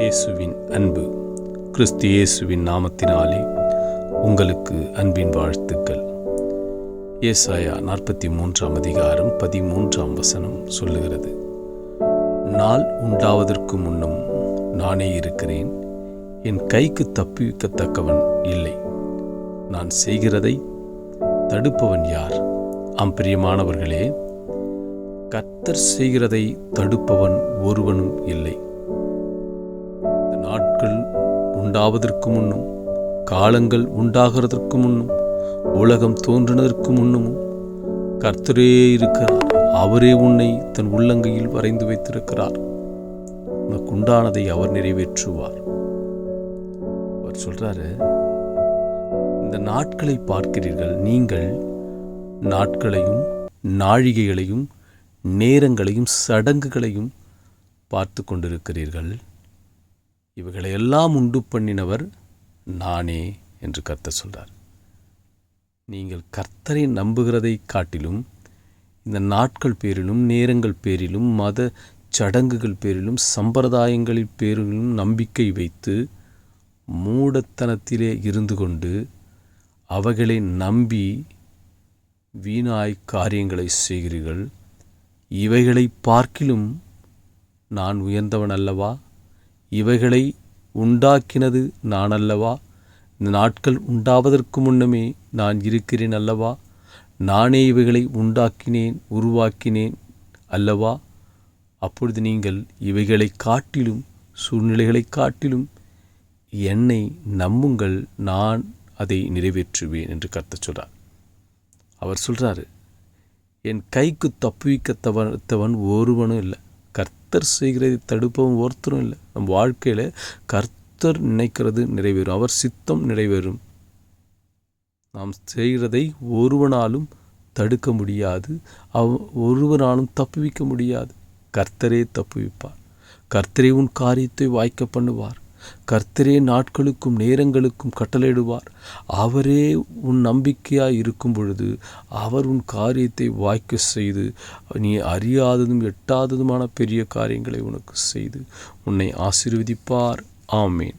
இயேசுவின் அன்பு. கிறிஸ்து இயேசுவின் நாமத்தினாலே உங்களுக்கு அன்பின் வாழ்த்துக்கள். ஏசாயா 43 அதிகாரம் 13 சொல்லுகிறது, நாள் உண்டாவதற்கு முன்னும் நானே இருக்கிறேன், என் கைக்கு தப்பிக்கத்தக்கவன் இல்லை, நான் செய்கிறதை தடுப்பவன் யார்? பிரியமானவர்களே, கர்த்தர் செய்கிறதை தடுப்பவன் ஒருவனும் இல்லை. நாட்கள் உண்டாவதற்கு முன்னும், காலங்கள் உண்டாகிறதற்கு முன்னும், உலகம் தோன்றினதற்கு முன்னும் கர்த்தரே இருக்கிறார். அவரே உன்னை தன் உள்ளங்கையில் வரைந்து வைத்திருக்கிறார். உனக்கு உண்டானதை அவர் நிறைவேற்றுவார். அவர் சொல்றாரு, இந்த நாட்களை பார்க்கிறீர்கள், நீங்கள் நாட்களையும் நாழிகைகளையும் நேரங்களையும் சடங்குகளையும் பார்த்து கொண்டிருக்கிறீர்கள். இவைகளையெல்லாம் உண்டு பண்ணினவர் நானே என்று கர்த்தர் சொல்றார். நீங்கள் கர்த்தரை நம்புகிறதை காட்டிலும் இந்த நாட்கள் பேரிலும் நேரங்கள் பேரிலும் மத சடங்குகள் பேரிலும் சம்பிரதாயங்களின் பேரிலும் நம்பிக்கை வைத்து மூடத்தனத்திலே இருந்து கொண்டு அவைகளை நம்பி வீணாய் காரியங்களை செய்கிறீர்கள். இவைகளை பார்க்கிலும் நான் உயர்ந்தவன் அல்லவா? இவைகளை உண்டாக்கினது நான் அல்லவா? இந்த நாட்கள் உண்டாவதற்கு முன்னமே நான் இருக்கிறேன் அல்லவா? நானே இவைகளை உண்டாக்கினேன், உருவாக்கினேன் அல்லவா? அப்பொழுது நீங்கள் இவைகளை காட்டிலும் சூழ்நிலைகளை காட்டிலும் என்னை நம்புங்கள், நான் அதை நிறைவேற்றுவேன் என்று கர்த்தர் சொல்றார். அவர் சொல்றாரு, என் கைக்கு தப்புவிக்கத்தவன் ஒருவனும் இல்லை. கர்த்தர் செய்கிறதை தடுப்பவன் ஒருத்தரும் இல்லை. நம் வாழ்க்கையில் கர்த்தர் நினைக்கிறது நிறைவேறும், அவர் சித்தம் நிறைவேறும். நாம் செய்கிறதை ஒருவனாலும் தடுக்க முடியாது, ஒருவனாலும் தப்புவிக்க முடியாது. கர்த்தரே தப்புவிப்பார். கர்த்தரே உன் காரியத்தை வாய்க்க பண்ணுவார். கர்த்தரே நாட்களுக்கும் நேரங்களுக்கும் கட்டளையிடுவார். அவரே உன் நம்பிக்கையாய் இருக்கும் பொழுது அவர் உன் காரியத்தை வாய்க்க செய்து நீ அறியாததும் எட்டாததுமான பெரிய காரியங்களை உனக்கு செய்து உன்னை ஆசீர்வதிப்பார். ஆமேன்.